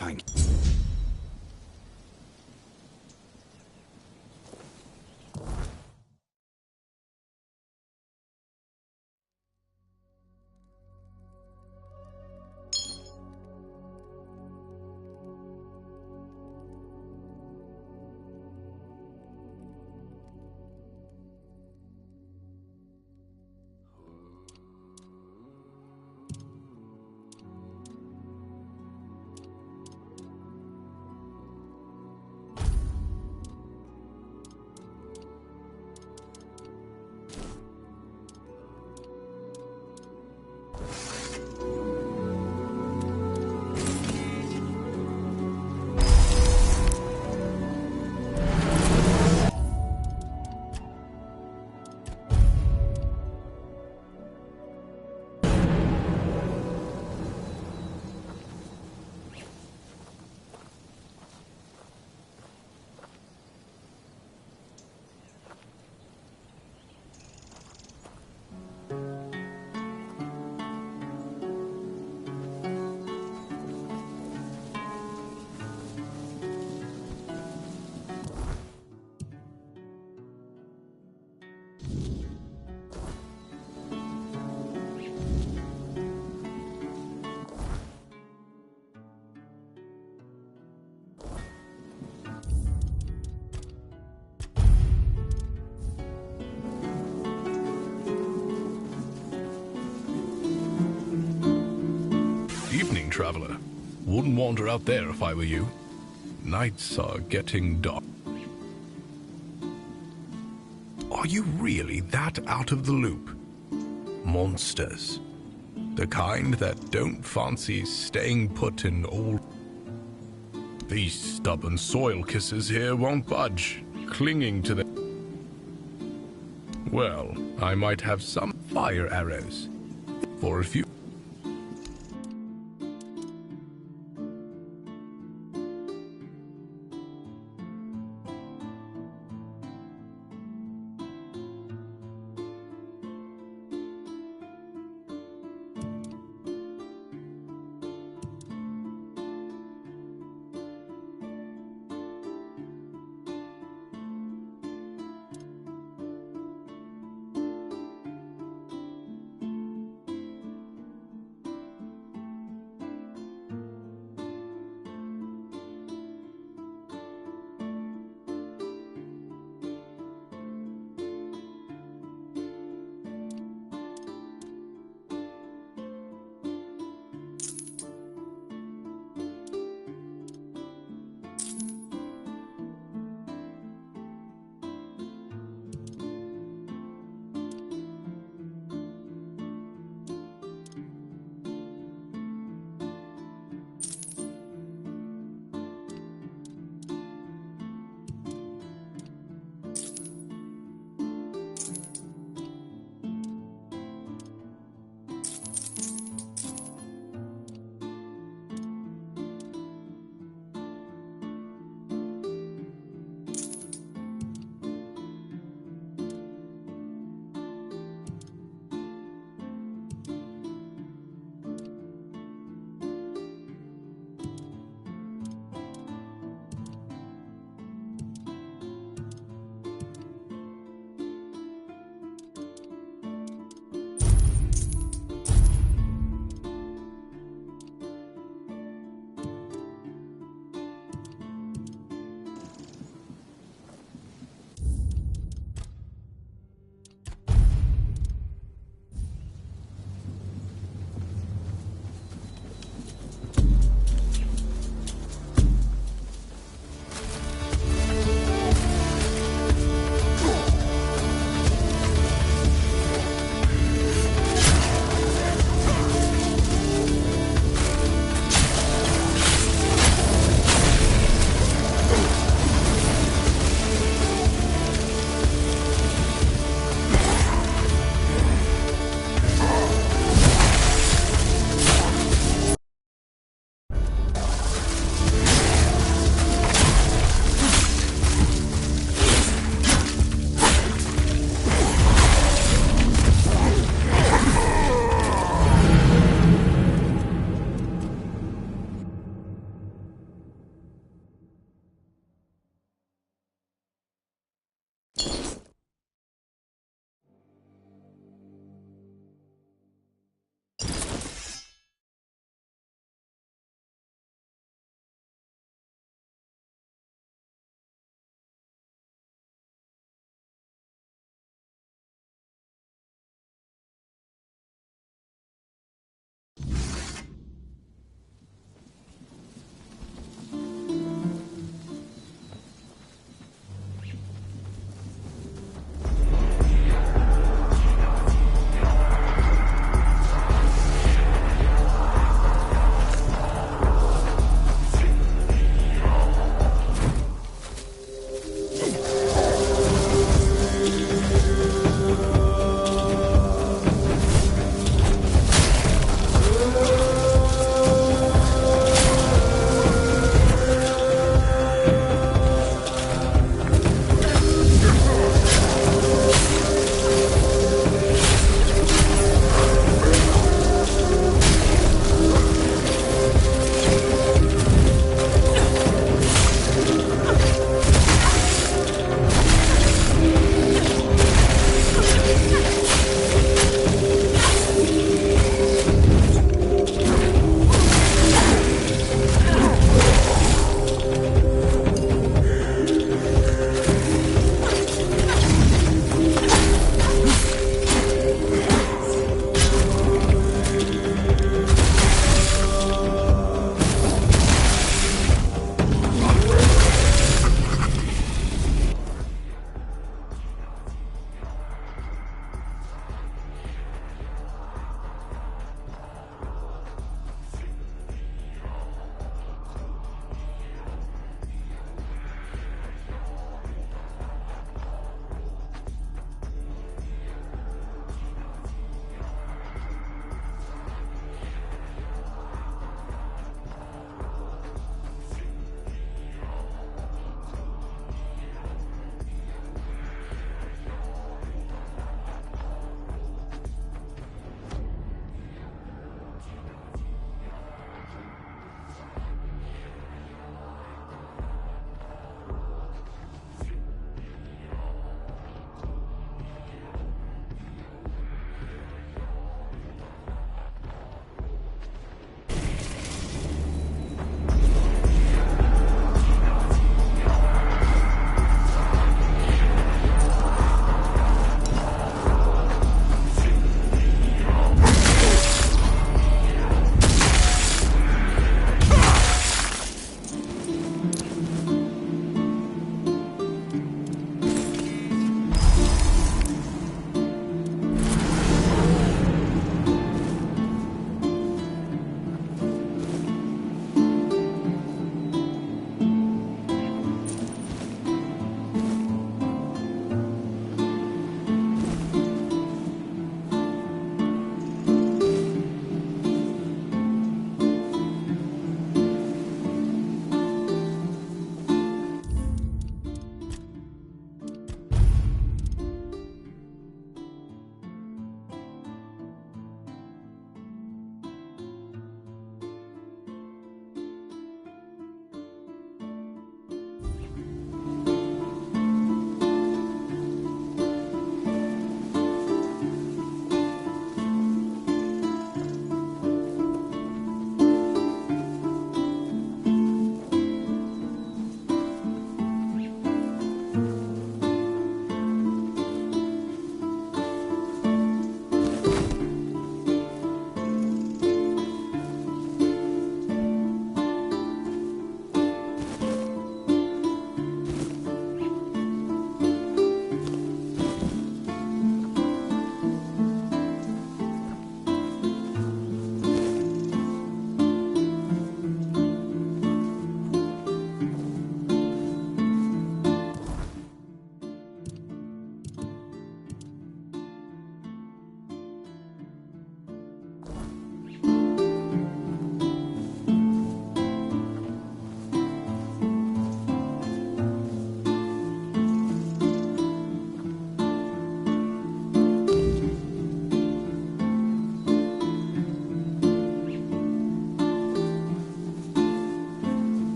Thank Evening, traveler. Wouldn't wander out there if I were you. Nights are getting dark. Are you really that out of the loop? Monsters. The kind that don't fancy staying put in old... These stubborn soil kissers here won't budge, clinging to the... Well, I might have some fire arrows. For a few...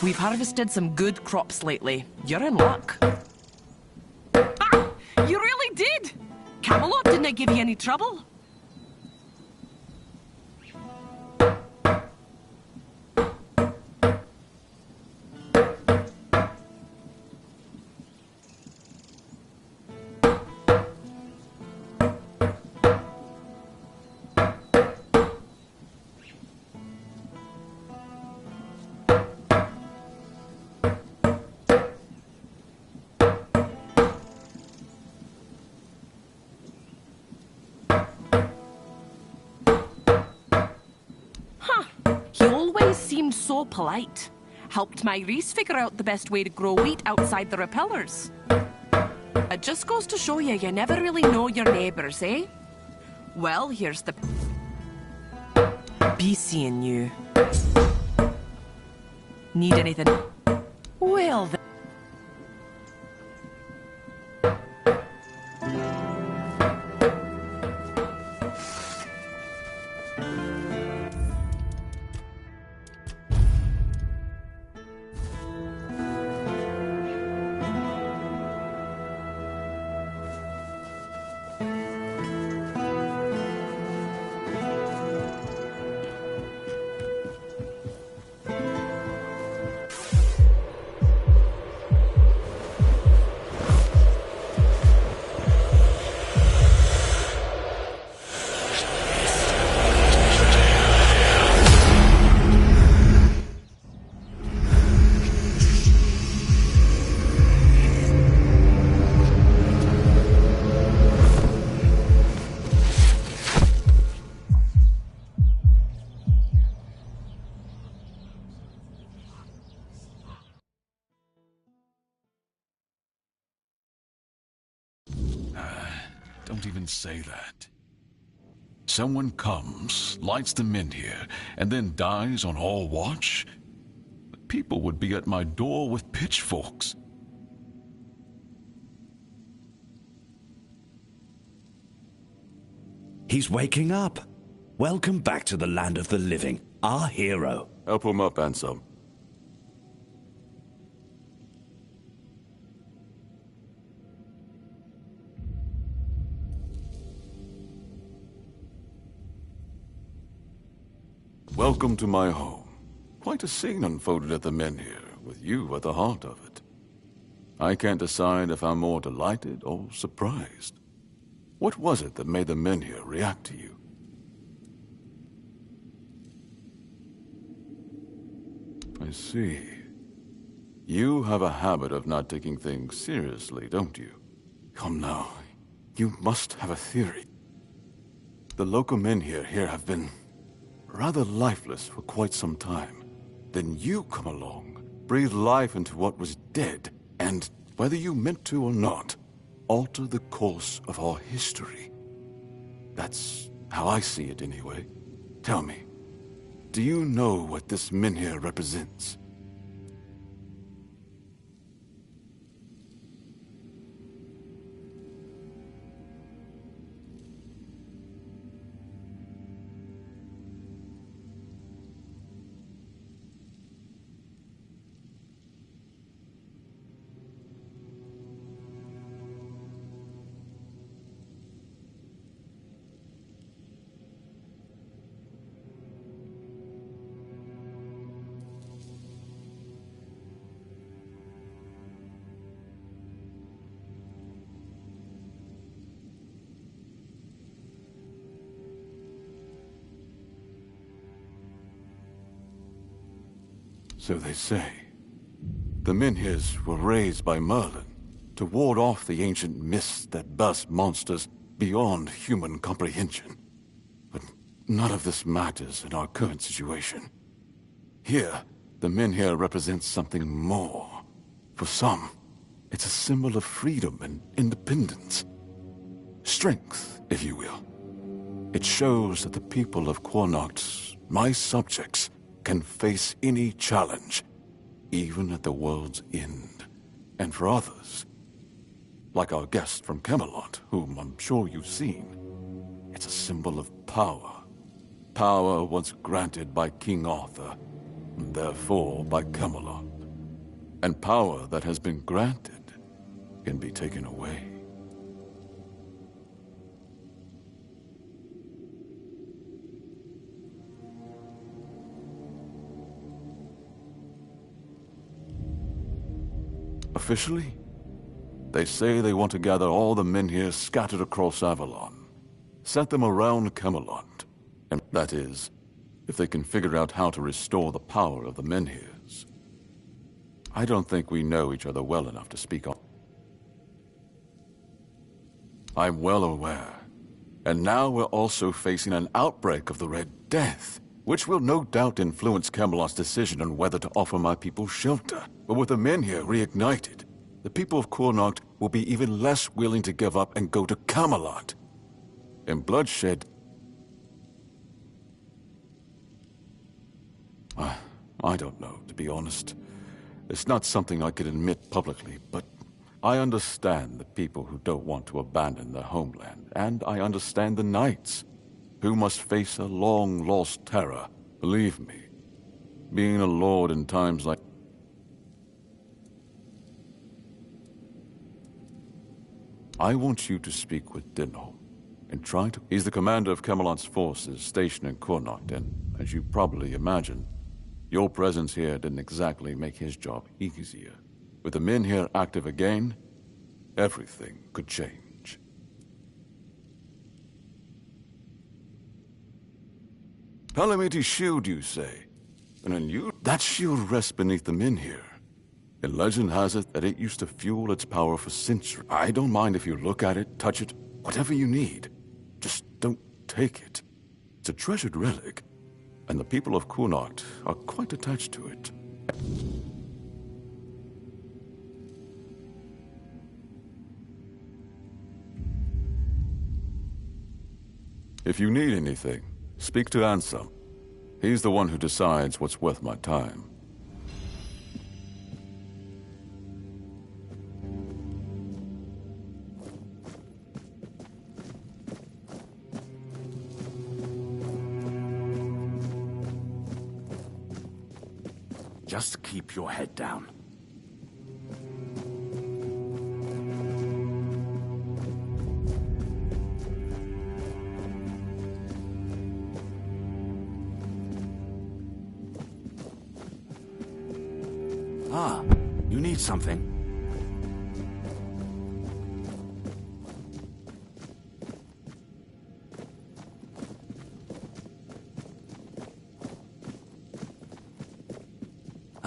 We've harvested some good crops lately. You're in luck. Ah! You really did! Camelot didn't give you any trouble? So polite. Helped my Reese figure out the best way to grow wheat outside the repellers. It just goes to show you, you never really know your neighbours, eh? Well, here's the... Be seeing you. Need anything? Well then. Don't even say that. Someone comes, lights them in here, and then dies on all watch? People would be at my door with pitchforks. He's waking up. Welcome back to the land of the living, our hero. Help him up, Ansem. Welcome to my home. Quite a scene unfolded at the Menhir, with you at the heart of it. I can't decide if I'm more delighted or surprised. What was it that made the Menhir react to you? I see. You have a habit of not taking things seriously, don't you? Come now, you must have a theory. The local Menhir here have been rather lifeless for quite some time. Then you come along, breathe life into what was dead, and, whether you meant to or not, alter the course of our history. That's how I see it anyway. Tell me, do you know what this Menhir represents? So they say. The Menhirs were raised by Merlin to ward off the ancient mists that burst monsters beyond human comprehension. But none of this matters in our current situation. Here, the Menhir represents something more. For some, it's a symbol of freedom and independence. Strength, if you will. It shows that the people of Quarnoct, my subjects, can face any challenge, even at the world's end. And for others, like our guest from Camelot, whom I'm sure you've seen, it's a symbol of power. Power once granted by King Arthur, and therefore by Camelot. And power that has been granted can be taken away. Officially, they say they want to gather all the men here scattered across Avalon, set them around Camelot, and that is, if they can figure out how to restore the power of the Menhirs. I don't think we know each other well enough to speak on. I'm well aware. And now we're also facing an outbreak of the Red Death, which will no doubt influence Camelot's decision on whether to offer my people shelter. But with the Menhir reignited, the people of Connacht will be even less willing to give up and go to Camelot. And bloodshed... I don't know, to be honest. It's not something I could admit publicly, but I understand the people who don't want to abandon their homeland, and I understand the knights who must face a long-lost terror. Believe me, being a lord in times like... I want you to speak with Dinno, and try to... He's the commander of Camelot's forces stationed in Connacht, and as you probably imagine, your presence here didn't exactly make his job easier. With the men here active again, everything could change. Palamiti's shield, you say? And that shield rests beneath the men here. And legend has it that it used to fuel its power for centuries. I don't mind if you look at it, touch it, whatever you need. Just don't take it. It's a treasured relic, and the people of Connacht are quite attached to it. If you need anything, speak to Ansem. He's the one who decides what's worth my time. Just keep your head down. Ah, you need something?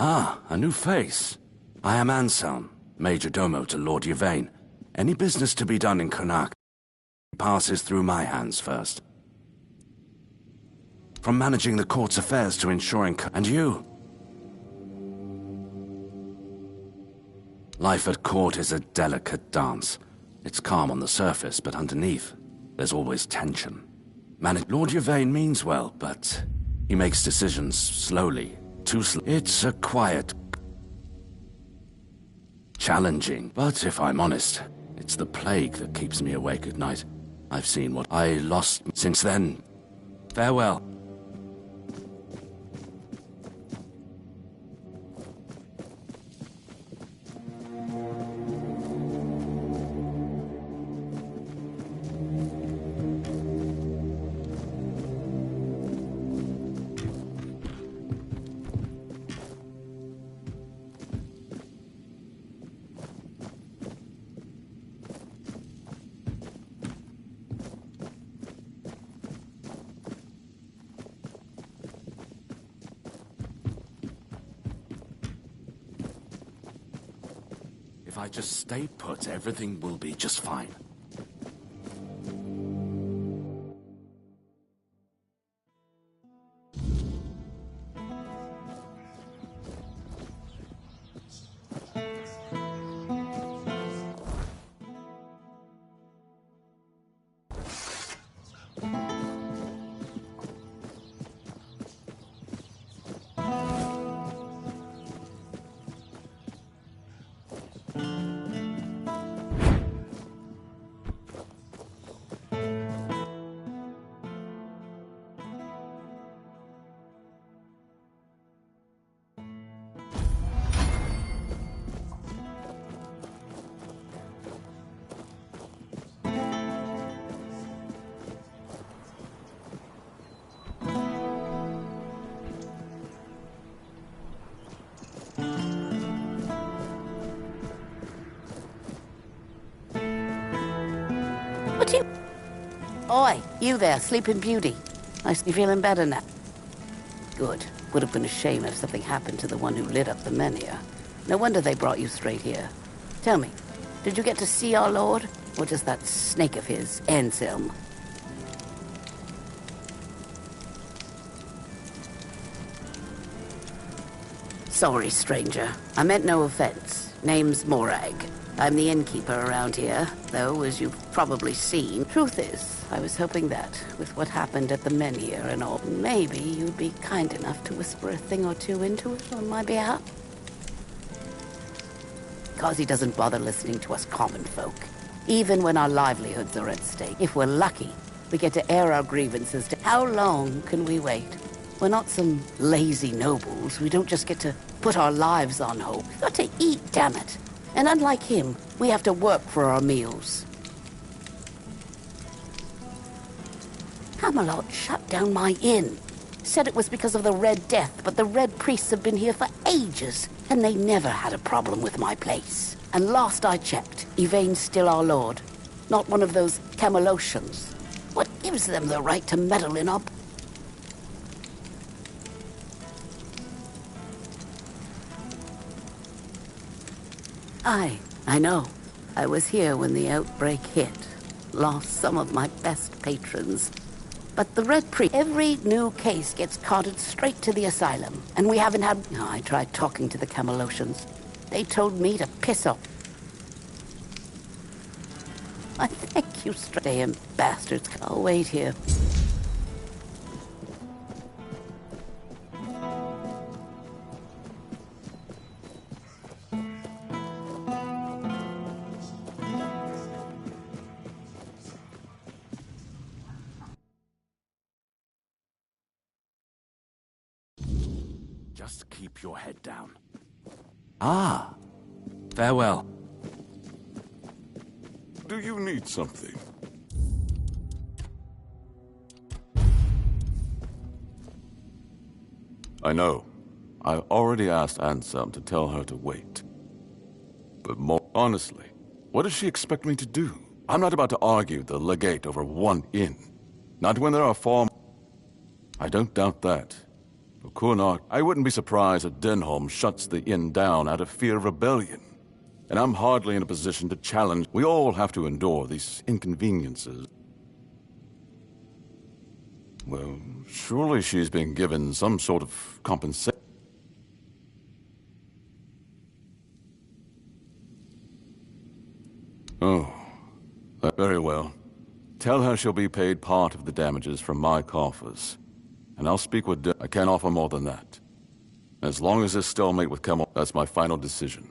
Ah, a new face. I am Anselm, Major Domo to Lord Yvain. Any business to be done in Connacht passes through my hands first. From managing the court's affairs to ensuring... And you? Life at court is a delicate dance. It's calm on the surface, but underneath, there's always tension. Lord Yvain means well, but he makes decisions slowly. Too slow. It's a quiet... challenging, but if I'm honest, it's the plague that keeps me awake at night. I've seen what I lost since then. Farewell. If I just stay put, everything will be just fine. What you... Oi, you there, Sleeping Beauty. Nice to be feeling better now. Good. Would have been a shame if something happened to the one who lit up the menhir. No wonder they brought you straight here. Tell me, did you get to see our lord? Or just that snake of his, Anselm? Sorry, stranger. I meant no offense. Name's Morag. I'm the innkeeper around here, though, as you've probably seen. Truth is, I was hoping that, with what happened at the menhir and all, maybe you'd be kind enough to whisper a thing or two into it on my behalf. Because he doesn't bother listening to us common folk, even when our livelihoods are at stake. If we're lucky, we get to air our grievances to... How long can we wait? We're not some lazy nobles. We don't just get to put our lives on hold. We've got to eat, damn it. And unlike him, we have to work for our meals. Camelot shut down my inn. Said it was because of the Red Death, but the Red Priests have been here for ages, and they never had a problem with my place. And last I checked, Yvain's still our lord. Not one of those Camelocians. What gives them the right to meddle in our... I know. I was here when the outbreak hit. Lost some of my best patrons. But the Red Priest, every new case gets carted straight to the asylum. And we haven't had... Oh, I tried talking to the Camelocians. They told me to piss off. I thank you, damn bastards. I'll wait here. Just keep your head down. Ah, farewell. Do you need something? I know. I already asked Anselm to tell her to wait. But more honestly, what does she expect me to do? I'm not about to argue with the legate over one inn. Not when there are four... I don't doubt that. For Kunark, I wouldn't be surprised if Denholm shuts the inn down out of fear of rebellion. And I'm hardly in a position to challenge. We all have to endure these inconveniences. Well, surely she's been given some sort of compensation. Oh, very well. Tell her she'll be paid part of the damages from my coffers. And I'll speak with I can't offer more than that. As long as this stalemate with Kemmel, that's my final decision.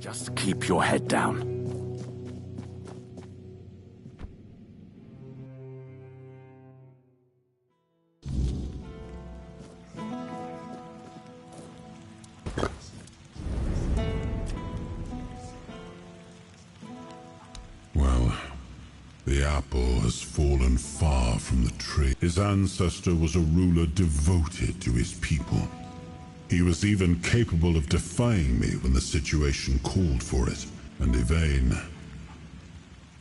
Just keep your head down. Well, the apple has fallen far from the tree. His ancestor was a ruler devoted to his people. He was even capable of defying me when the situation called for it. And Yvain,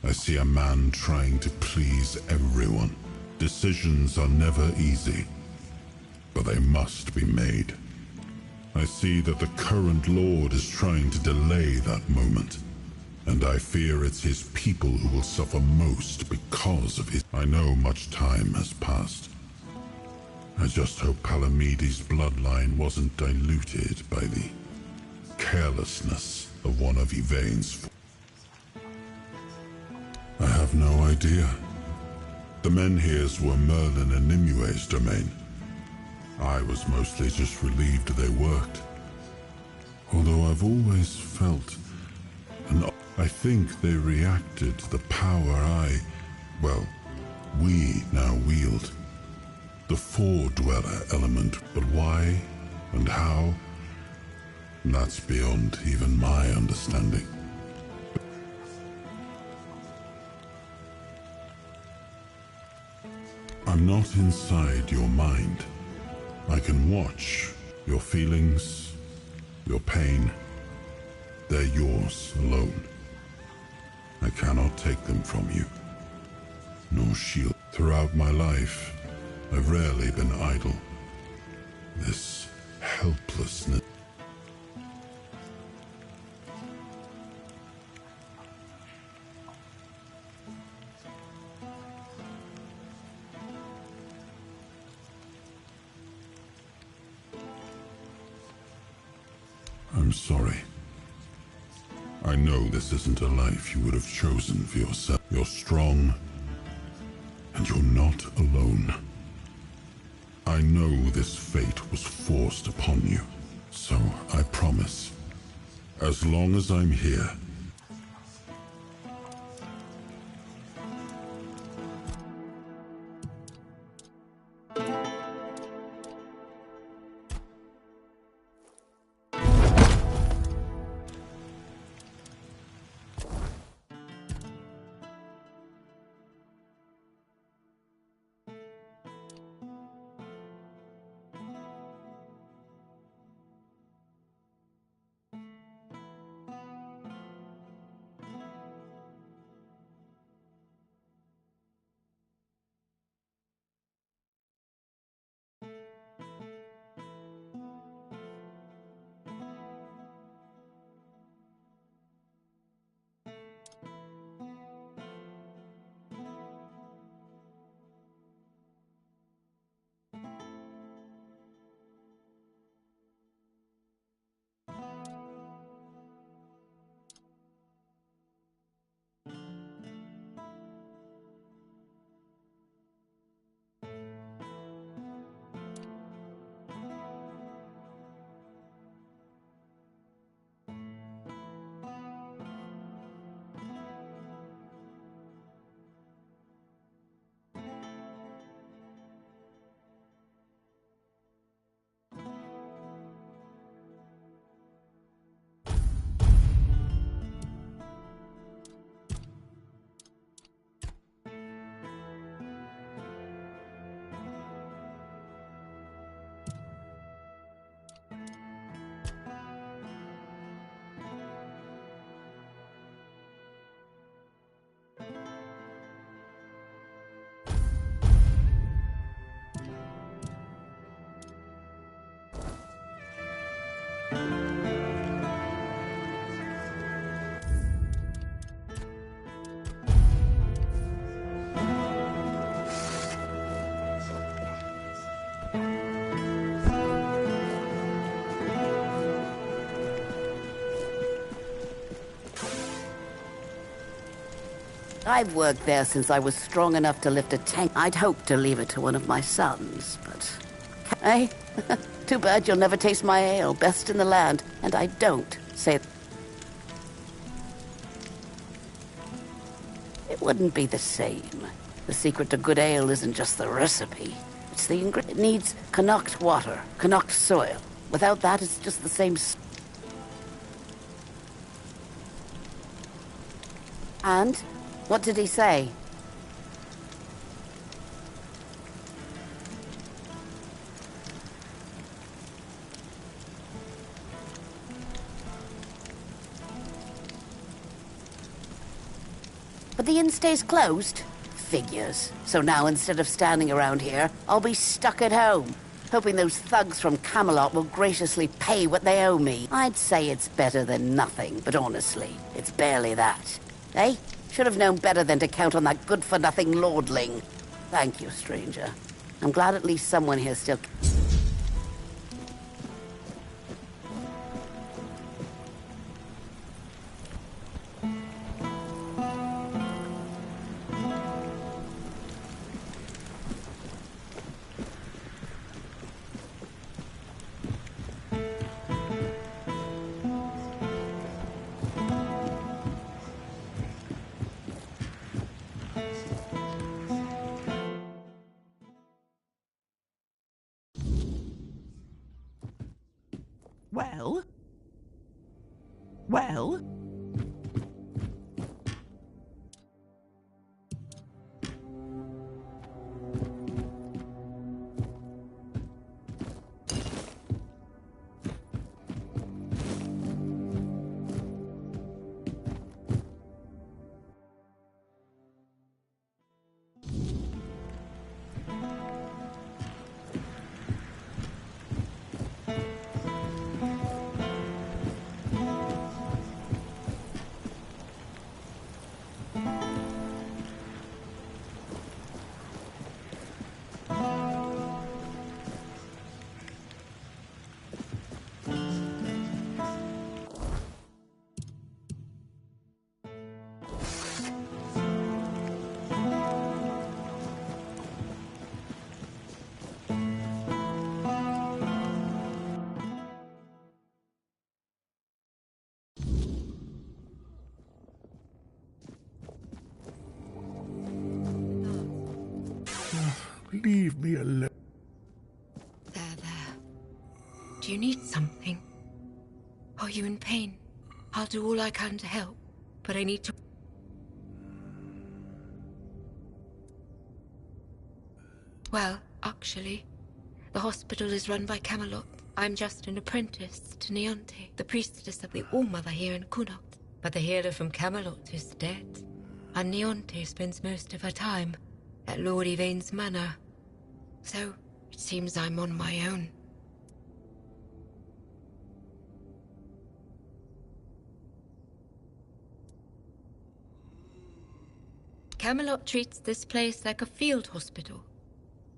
I see a man trying to please everyone. Decisions are never easy, but they must be made. I see that the current lord is trying to delay that moment. And I fear it's his people who will suffer most because of his... I know much time has passed. I just hope Palamedes' bloodline wasn't diluted by the carelessness of one of Yvain's... I have no idea. The menhirs were Merlin and Nimue's domain. I was mostly just relieved they worked. Although I've always felt... I think they reacted to the power we now wield. The four-dweller element, but why and how? That's beyond even my understanding. I'm not inside your mind. I can watch your feelings, your pain, They're yours alone. I cannot take them from you, nor shield. Throughout my life, I've rarely been idle. This helplessness. I'm sorry. I know this isn't a life you would have chosen for yourself. You're strong, and you're not alone. I know this fate was forced upon you, so I promise, as long as I'm here, I've worked there since I was strong enough to lift a tank. I'd hoped to leave it to one of my sons, but... Hey, too bad you'll never taste my ale, best in the land. And I don't say... It wouldn't be the same. The secret to good ale isn't just the recipe. It's the ingredient. It needs Connacht water, Connacht soil. Without that, it's just the same... And? What did he say? But the inn stays closed? Figures. So now instead of standing around here, I'll be stuck at home, hoping those thugs from Camelot will graciously pay what they owe me. I'd say it's better than nothing, but honestly, it's barely that. Eh? Should have known better than to count on that good-for-nothing lordling. Thank you, stranger. I'm glad at least someone here still... Well? Leave me alone. There. Do you need something? Are you in pain? I'll do all I can to help, but I need to... Well, actually, the hospital is run by Camelot. I'm just an apprentice to Neonte, the priestess of the All-Mother here in Connaught. But the healer from Camelot is dead, and Neonte spends most of her time at Lord Yvain's manor. So, it seems I'm on my own. Camelot treats this place like a field hospital.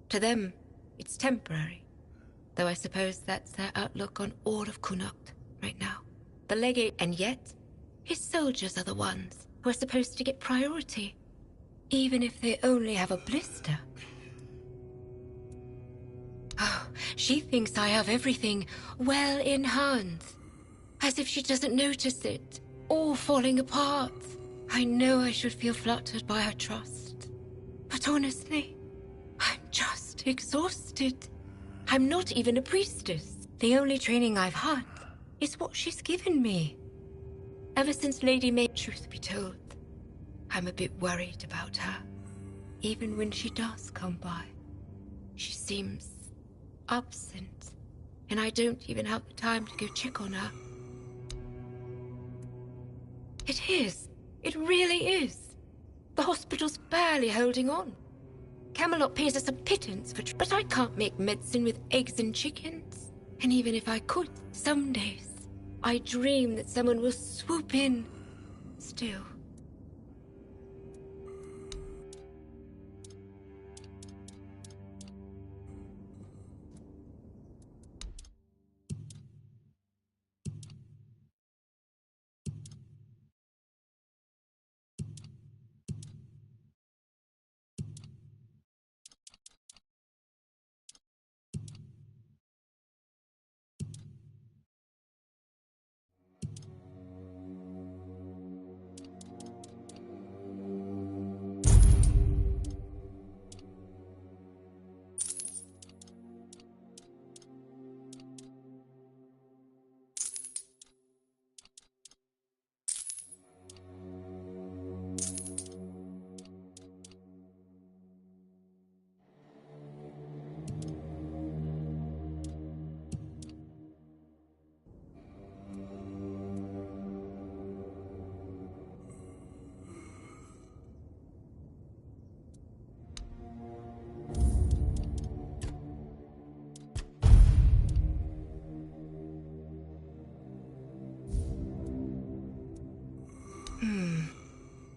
To them, it's temporary. Though I suppose that's their outlook on all of Connaught right now. The legate, and yet, his soldiers are the ones who are supposed to get priority, even if they only have a blister. Oh, she thinks I have everything well in hand. As if she doesn't notice it, all falling apart. I know I should feel flattered by her trust. But honestly, I'm just exhausted. I'm not even a priestess. The only training I've had is what she's given me. Ever since Lady May, truth be told, I'm a bit worried about her. Even when she does come by, she seems absent, and I don't even have the time to go check on her. It is. It really is. The hospital's barely holding on. Camelot pays us a pittance for but I can't make medicine with eggs and chickens. And even if I could, some days, I dream that someone will swoop in. Still.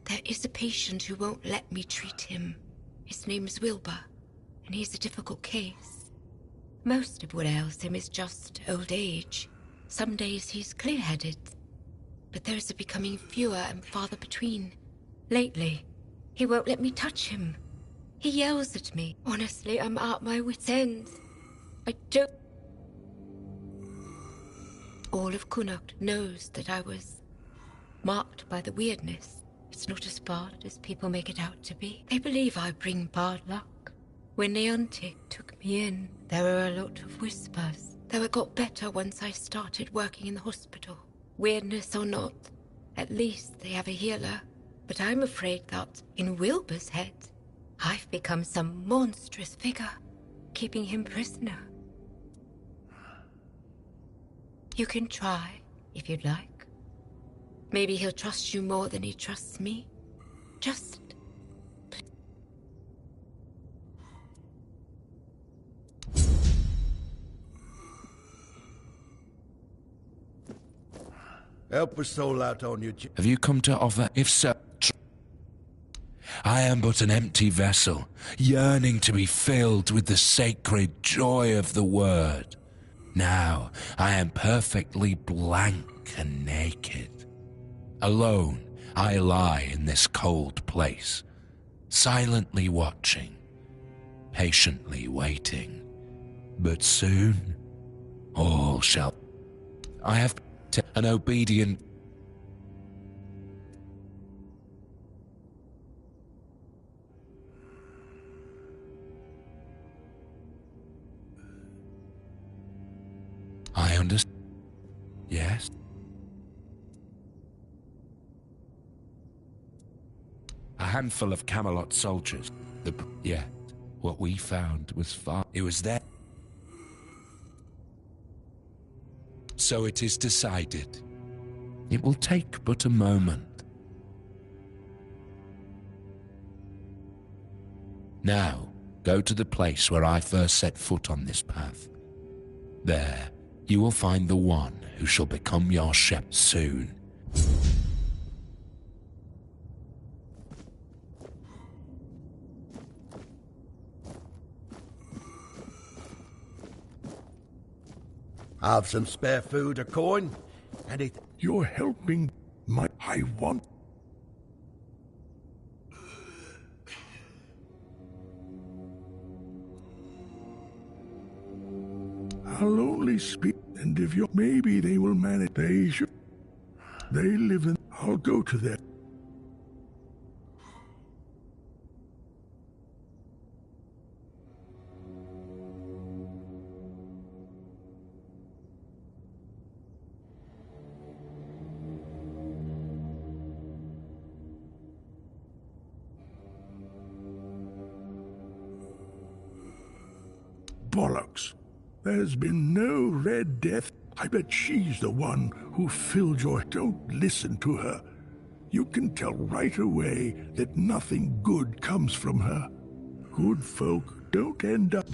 There is a patient who won't let me treat him. His name's Wilbur, and he's a difficult case. Most of what ails him is just old age. Some days he's clear-headed, but those are becoming fewer and farther between. Lately, he won't let me touch him. He yells at me. Honestly, I'm at my wit's end. I don't... All of Connaught knows that I was marked by the weirdness. It's not as bad as people make it out to be. They believe I bring bad luck. When Neonte took me in, there were a lot of whispers. Though it got better once I started working in the hospital. Weirdness or not, at least they have a healer. But I'm afraid that, in Wilbur's head, I've become some monstrous figure, keeping him prisoner. You can try, if you'd like. Maybe he'll trust you more than he trusts me. Just... Help a soul out on your... Have you come to offer? If so... I am but an empty vessel, yearning to be filled with the sacred joy of the word. Now, I am perfectly blank and naked. Alone, I lie in this cold place, silently watching, patiently waiting. But soon, all shall... I have an obedient... I understand. Yes? A handful of Camelot soldiers. Yet, what we found was far. It was there. So it is decided. It will take but a moment. Now, go to the place where I first set foot on this path. There, you will find the one who shall become your shepherd soon. Have some spare food or coin? Anything? You're helping my... I want... I'll only speak, and if you... Maybe they will manage. They should... They live in... I'll go to them. Bollocks. There's been no Red Death. I bet she's the one who filled your... Don't listen to her. You can tell right away that nothing good comes from her. Good folk don't end up...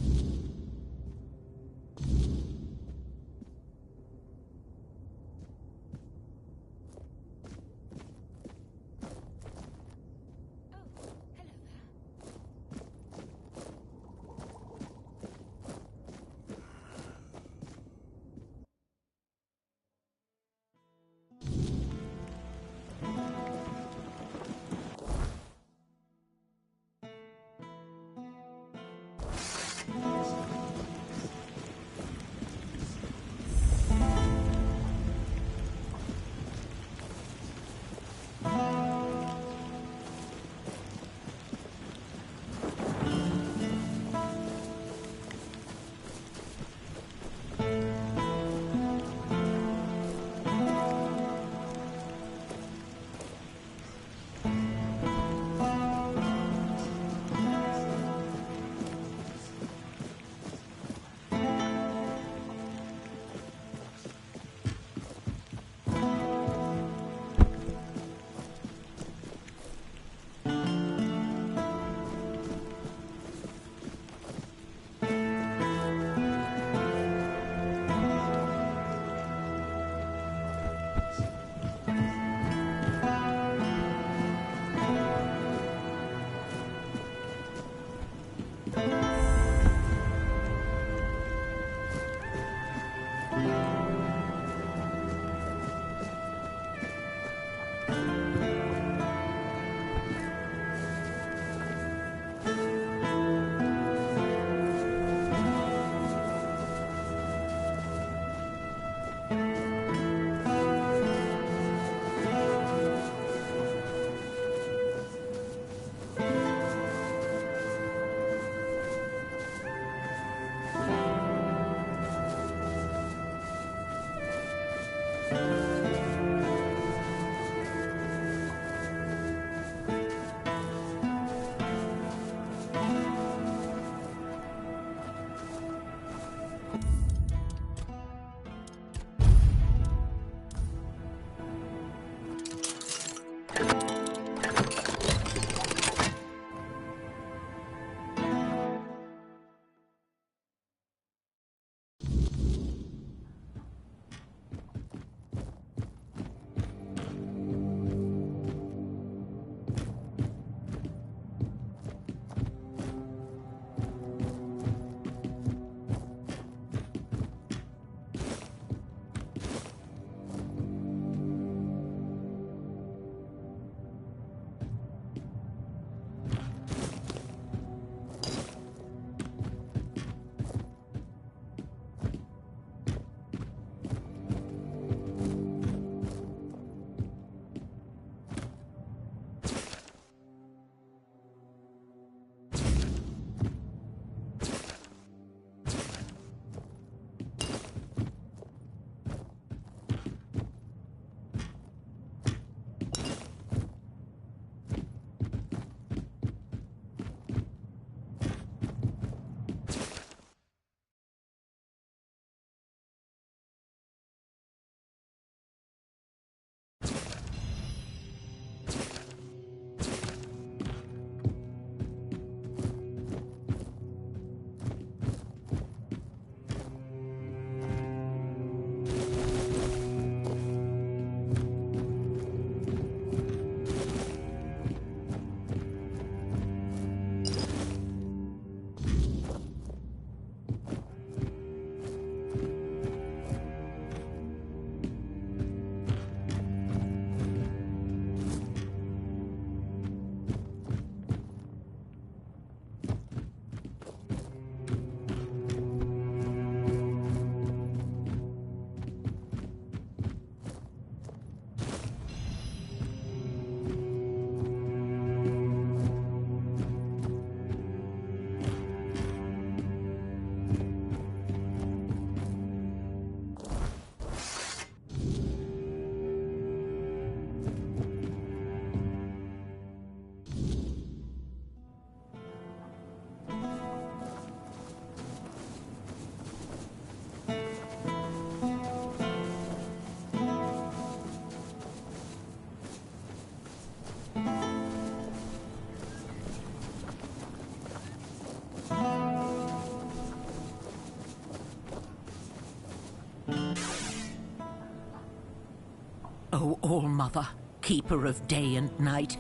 Mother, keeper of day and night.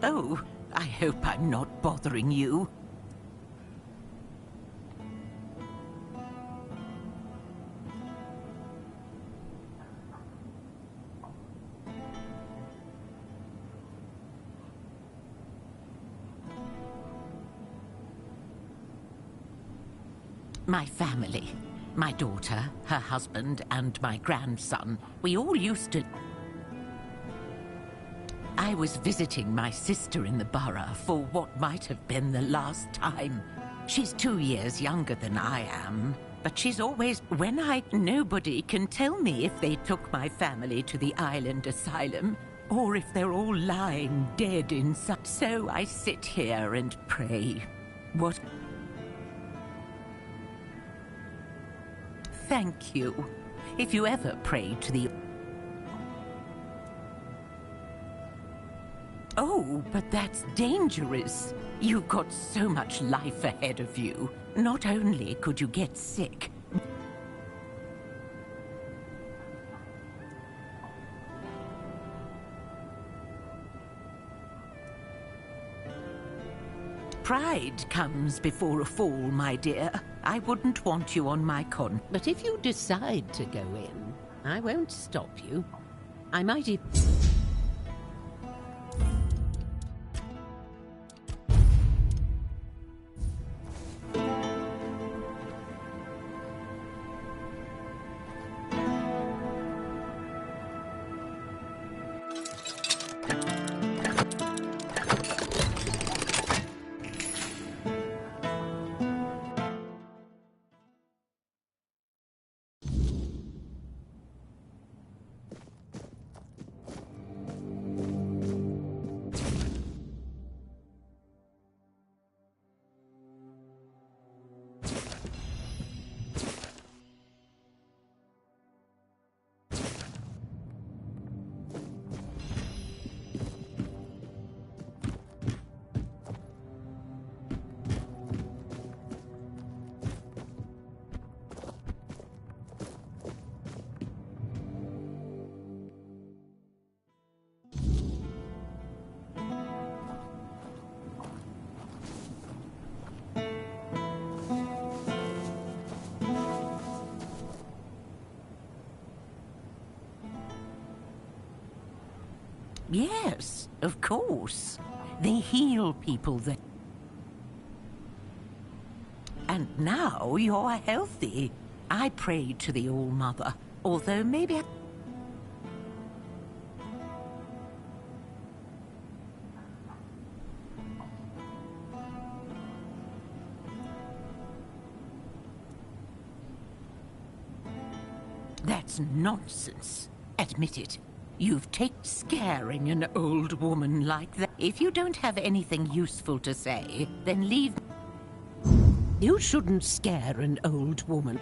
Oh, I hope I'm not bothering you. My family. My daughter, her husband, and my grandson. We all used to... I was visiting my sister in the borough for what might have been the last time. She's 2 years younger than I am, but she's always... Nobody can tell me if they took my family to the island asylum, or if they're all lying dead inside. So I sit here and pray. What... Thank you. If you ever pray to the... Oh, but that's dangerous. You've got so much life ahead of you. Not only could you get sick... Pride comes before a fall, my dear. I wouldn't want you on my con. But if you decide to go in, I won't stop you. I might even... Yes, of course. They heal people that... And now you're healthy. I prayed to the All-Mother, although maybe... That's nonsense. Admit it. You've taken scaring an old woman like that. If you don't have anything useful to say, then leave. You shouldn't scare an old woman.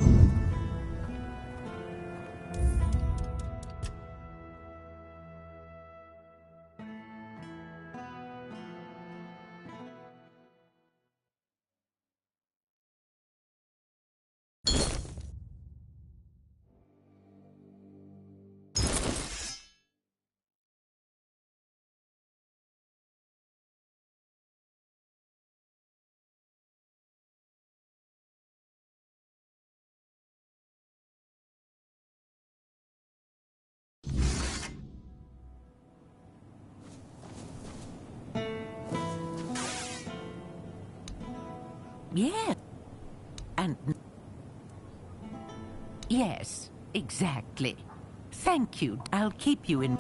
Yeah. And... Yes, exactly. Thank you. I'll keep you in...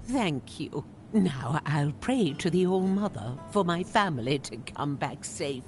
Thank you. Now I'll pray to the All-Mother for my family to come back safe.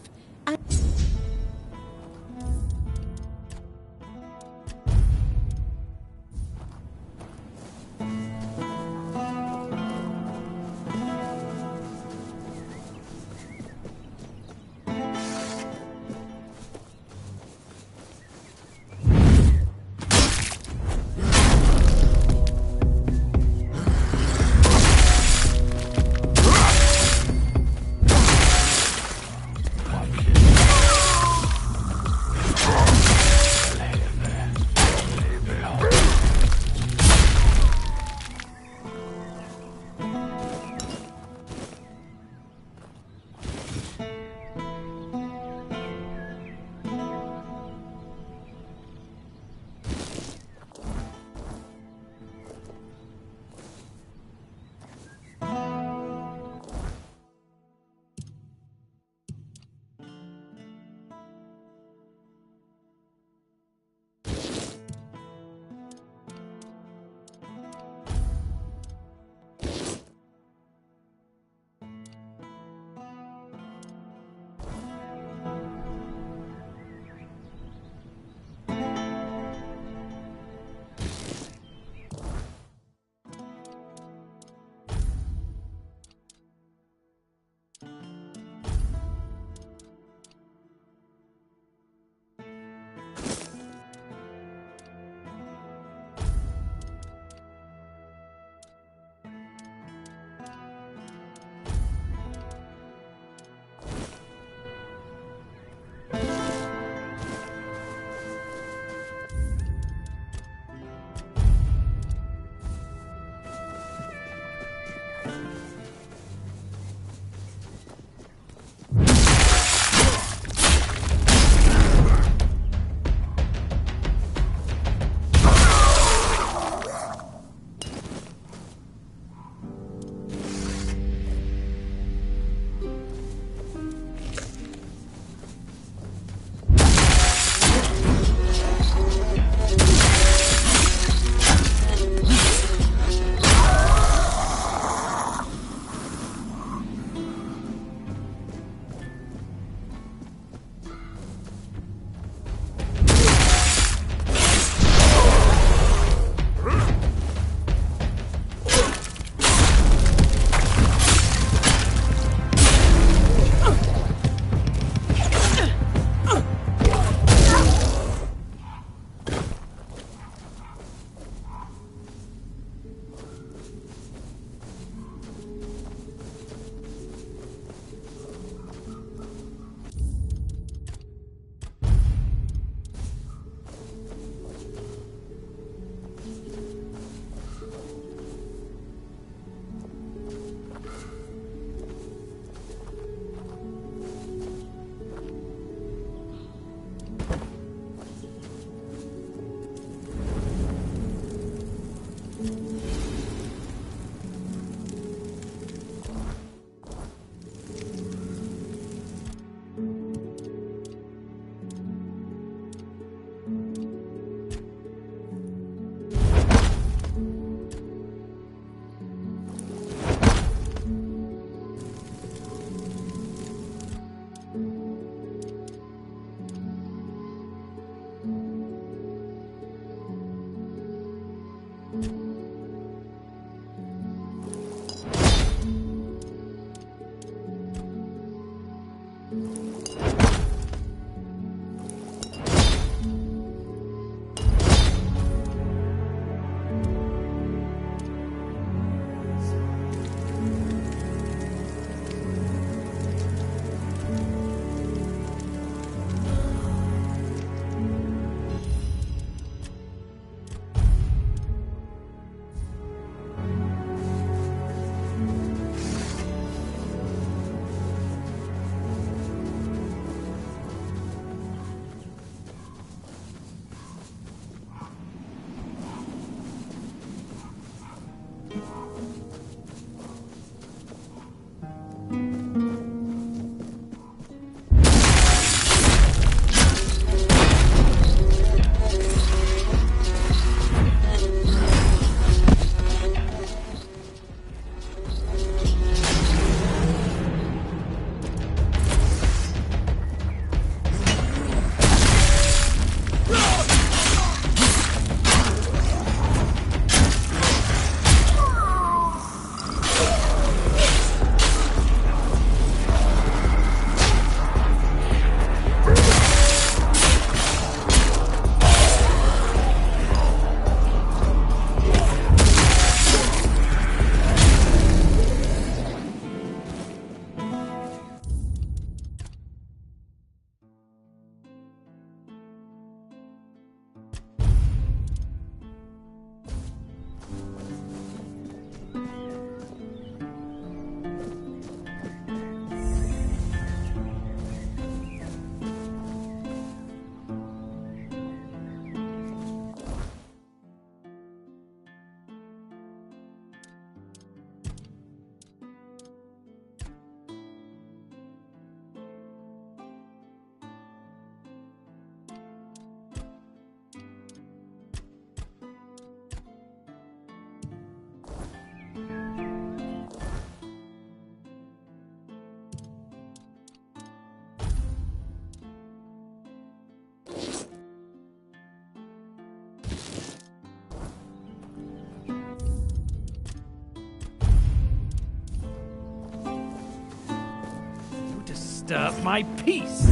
disturb my peace.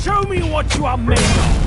Show me what you are made of!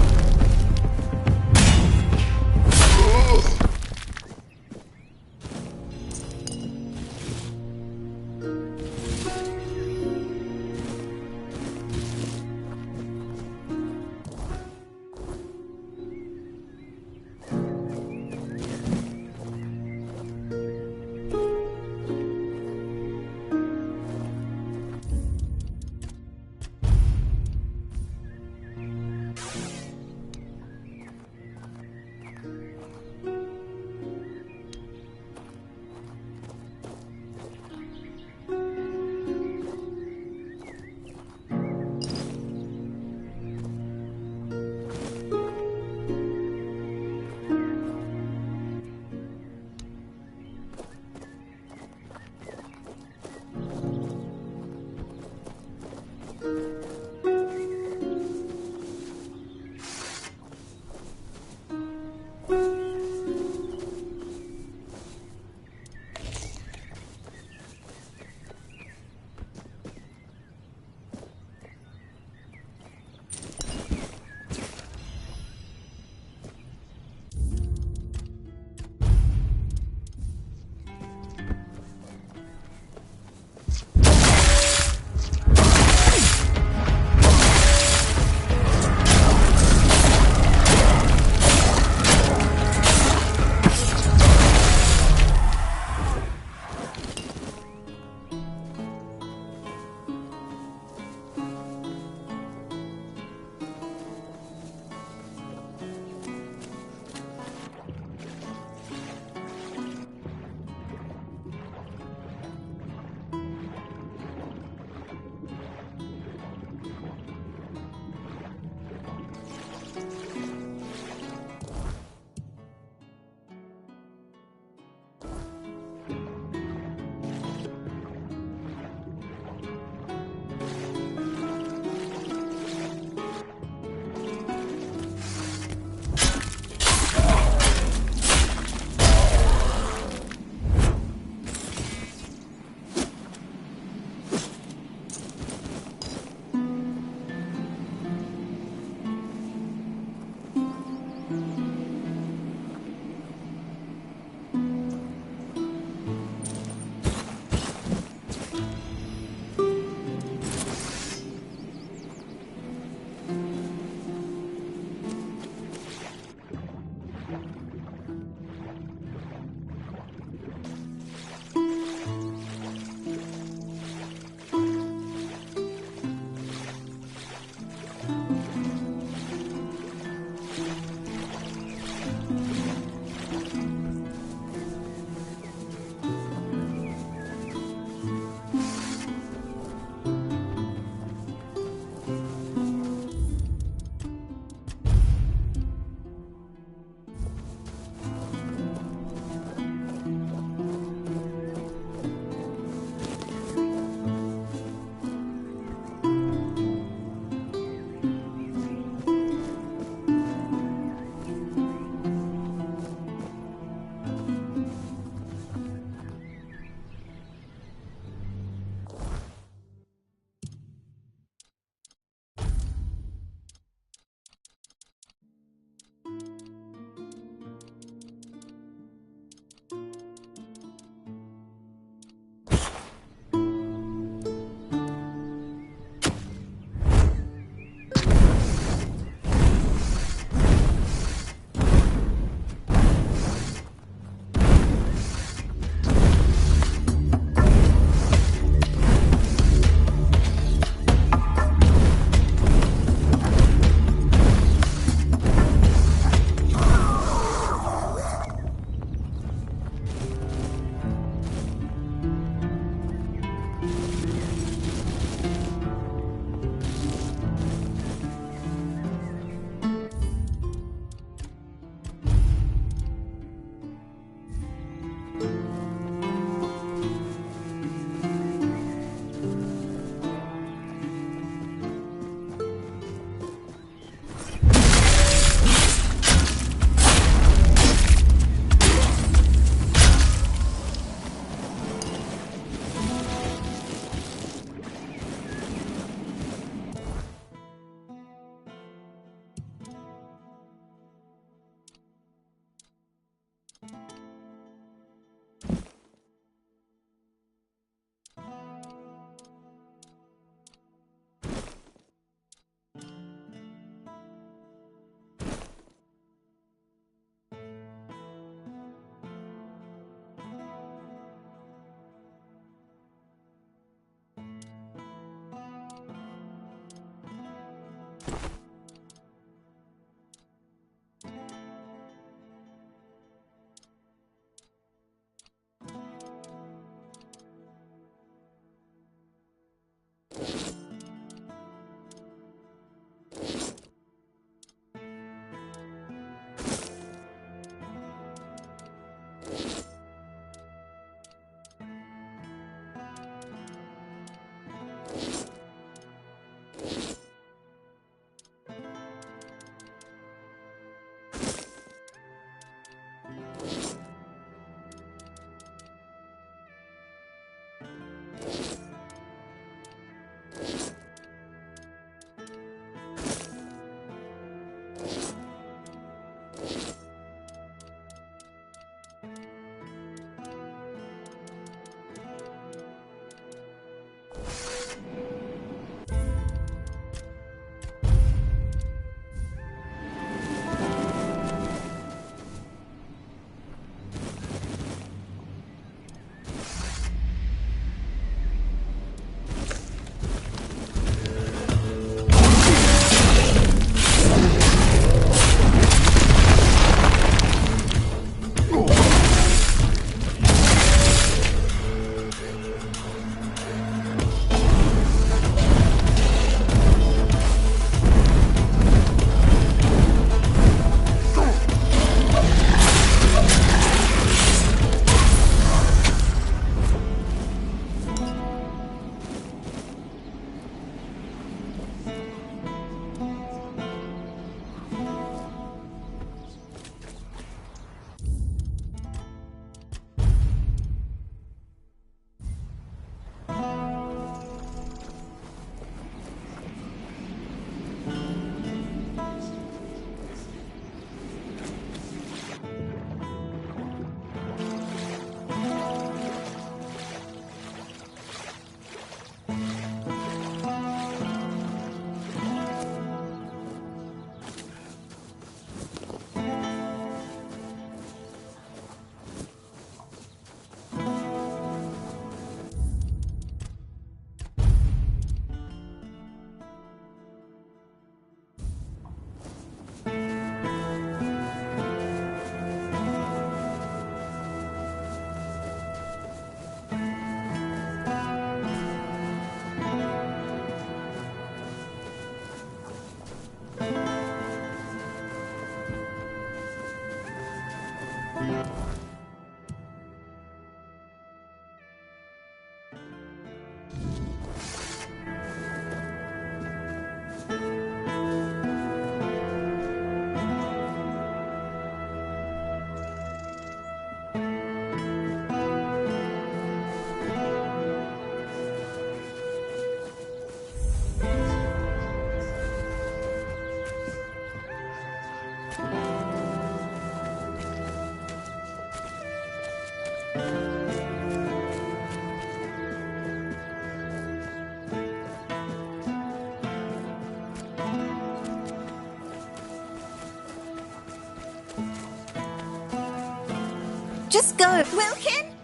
Just go. Wilkin?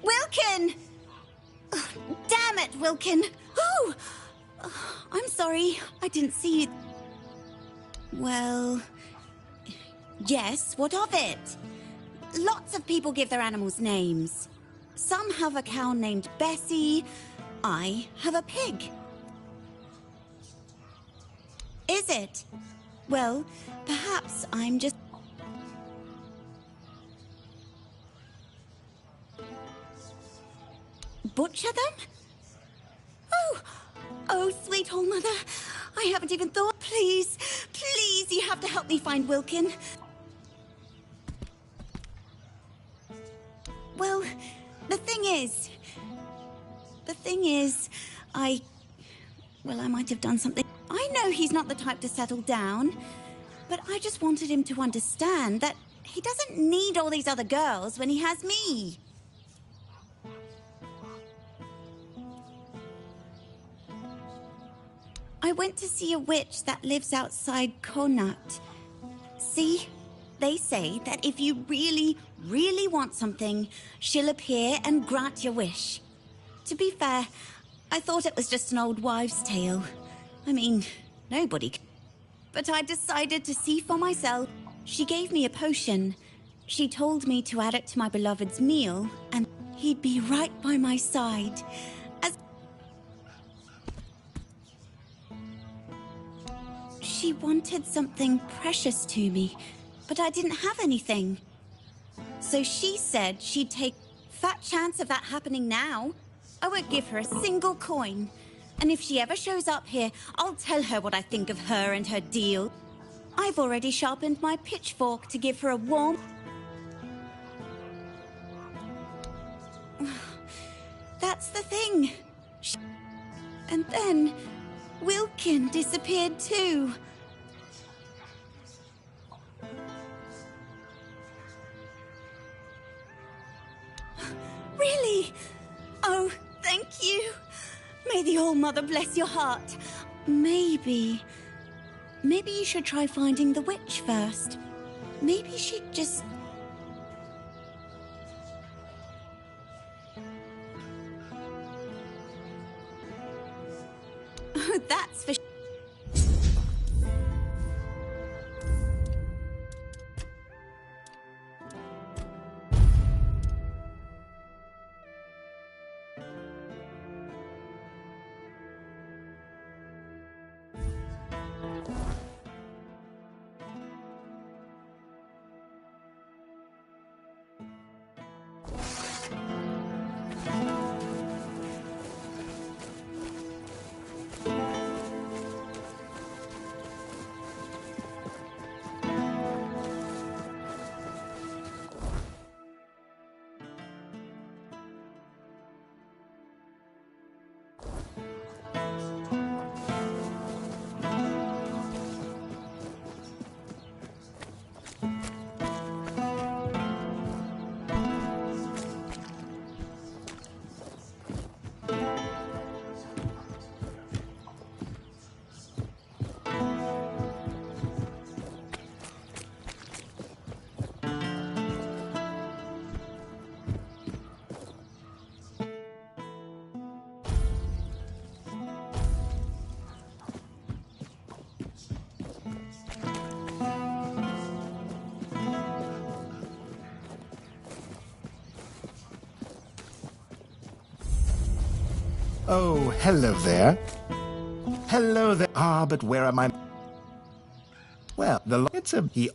Wilkin! Oh, damn it, Wilkin. Oh! I'm sorry. I didn't see you. Well... Yes, what of it? Lots of people give their animals names. Some have a cow named Bessie. I have a pig. Is it? Well, perhaps I'm just... Butcher them? Oh, sweet old mother. I haven't even thought. Please, please, you have to help me find Wilkin. Well, the thing is, I might have done something. I know he's not the type to settle down, but I just wanted him to understand that he doesn't need all these other girls when he has me. I went to see a witch that lives outside Connacht. See? They say that if you really, really want something, she'll appear and grant your wish. To be fair, I thought it was just an old wives' tale. I mean, nobody... But I decided to see for myself. She gave me a potion. She told me to add it to my beloved's meal, and he'd be right by my side. As... She wanted something precious to me, but I didn't have anything. So she said she'd take fat chance of that happening now. I won't give her a single coin. And if she ever shows up here, I'll tell her what I think of her and her deal. I've already sharpened my pitchfork to give her a warm... That's the thing. And then Wilkin disappeared too. Really? Oh, thank you. May the All-Mother bless your heart. Maybe you should try finding the witch first. Maybe she'd just... Oh, that's for... Oh, hello there. Hello there. Ah, but where am I? Well, it's a... He...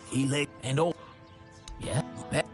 He lay and all. Yeah, bet.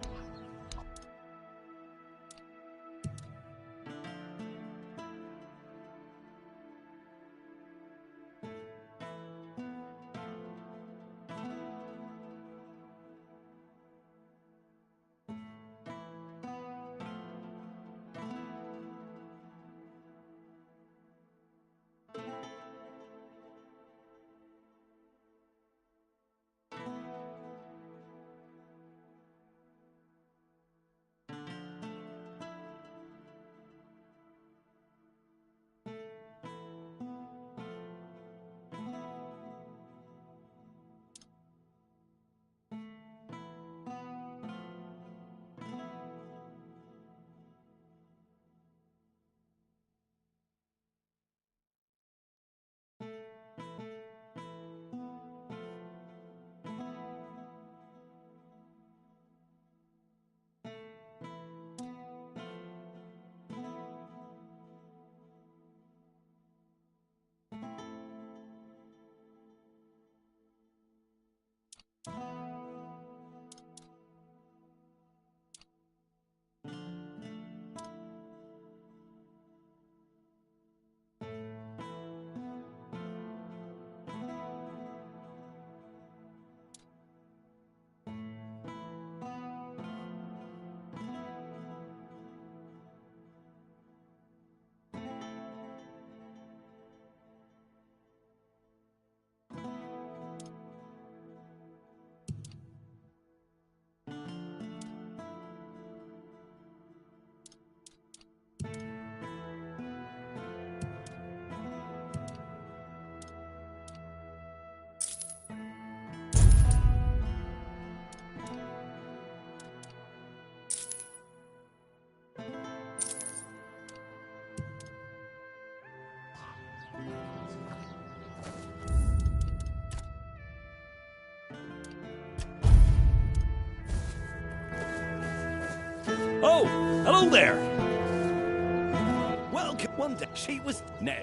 Oh, hello there. Welcome. One day she was now.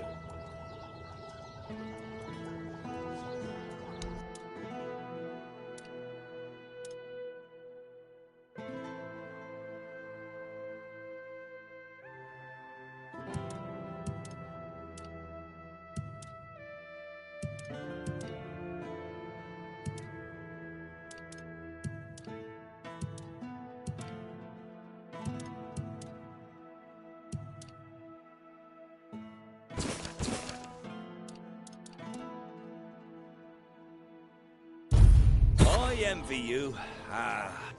I envy you. Ah.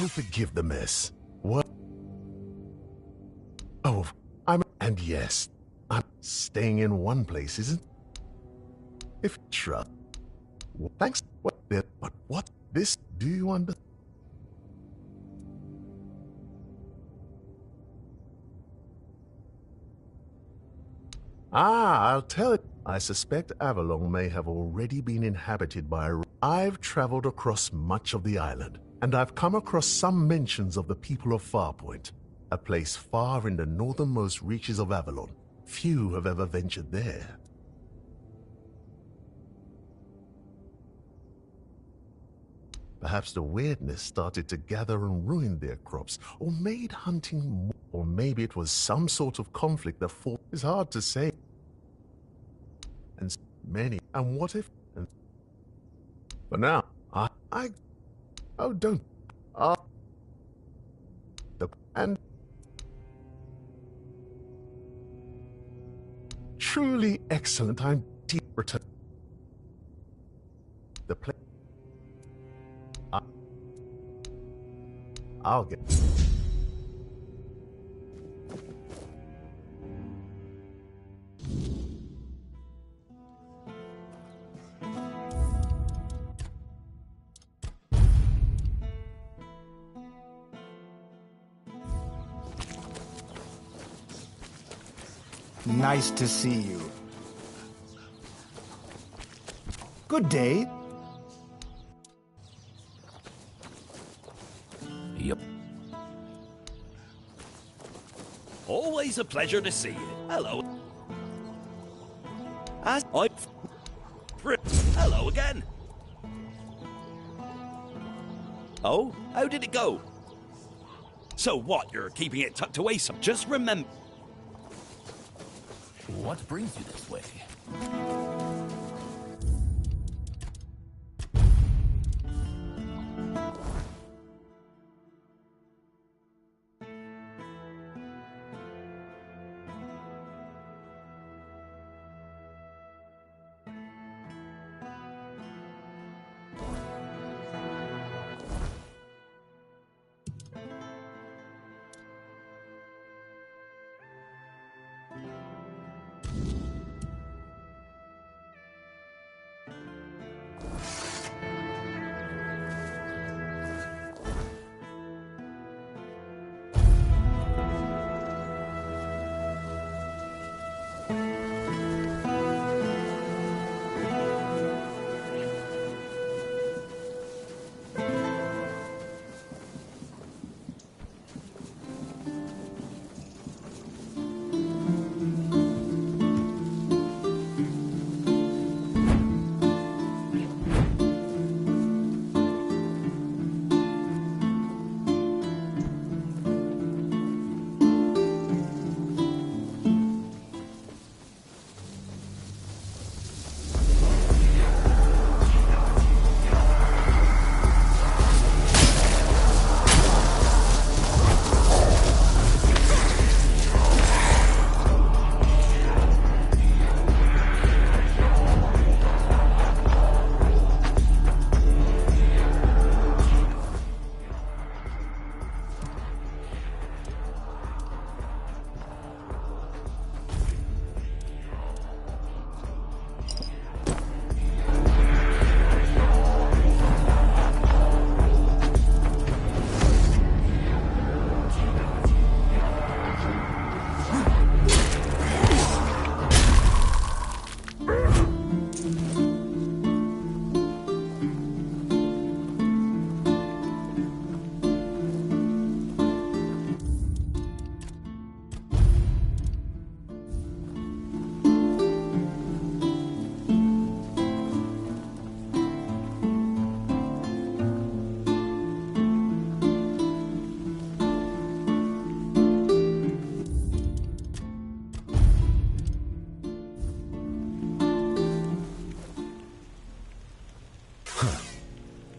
Oh, forgive the mess. What? Oh, and yes, I'm staying in one place, isn't? If trust. Thanks. What? But what? This? Do you understand? Ah, I'll tell it. I suspect Avalon may have already been inhabited by a... I've traveled across much of the island, and I've come across some mentions of the people of Farpoint, a place far in the northernmost reaches of Avalon. Few have ever ventured there. Perhaps the weirdness started to gather and ruin their crops, or made hunting more. Or maybe it was some sort of conflict that fought. It's hard to say. And many. And what if? But now, oh, don't. And truly excellent. I'm deep return. The play. I'll get. Nice to see you. Good day. Yep. Always a pleasure to see you. Hello. Hello again. Oh, how did it go? So what, you're keeping it tucked away some? Just remember... What brings you this way?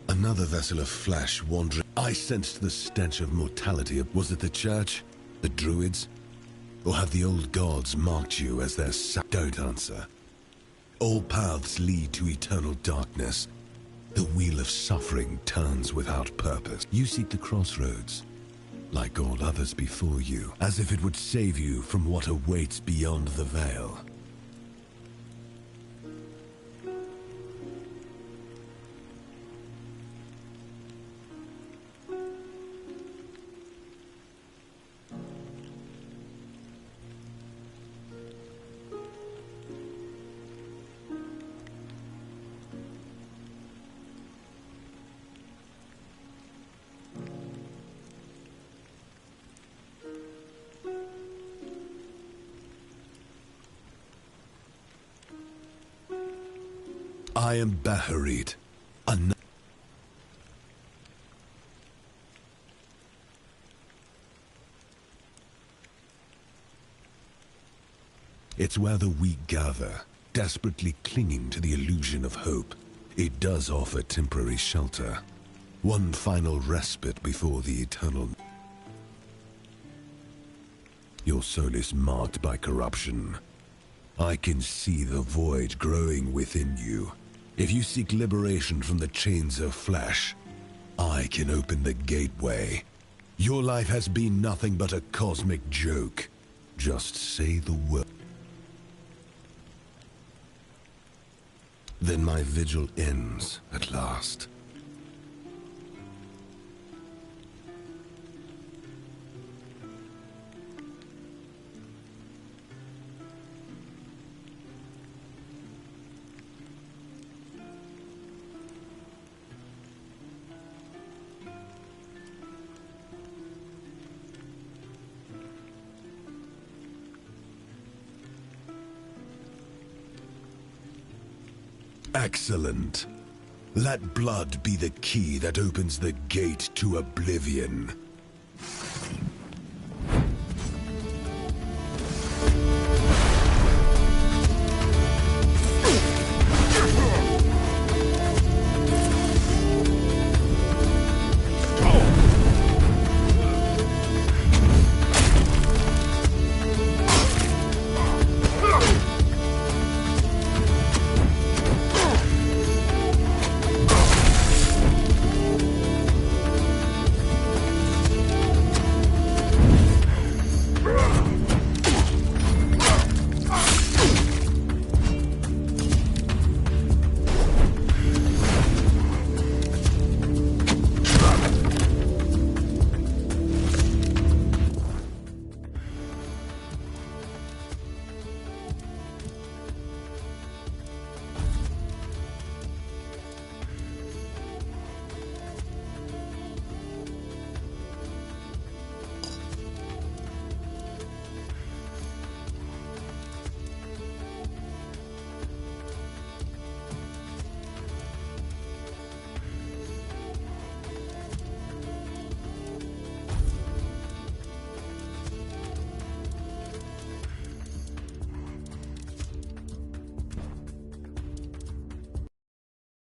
Another vessel of flesh wandering. I sensed the stench of mortality. Was it the church? The druids? Or have the old gods marked you as their Don't answer. All paths lead to eternal darkness. The wheel of suffering turns without purpose. You seek the crossroads, like all others before you, as if it would save you from what awaits beyond the veil. I am Baharit. It's where the weak gather, desperately clinging to the illusion of hope. It does offer temporary shelter. One final respite before the eternal. Your soul is marked by corruption. I can see the void growing within you. If you seek liberation from the chains of flesh, I can open the gateway. Your life has been nothing but a cosmic joke. Just say the word. Then my vigil ends at last. Excellent. Let blood be the key that opens the gate to oblivion.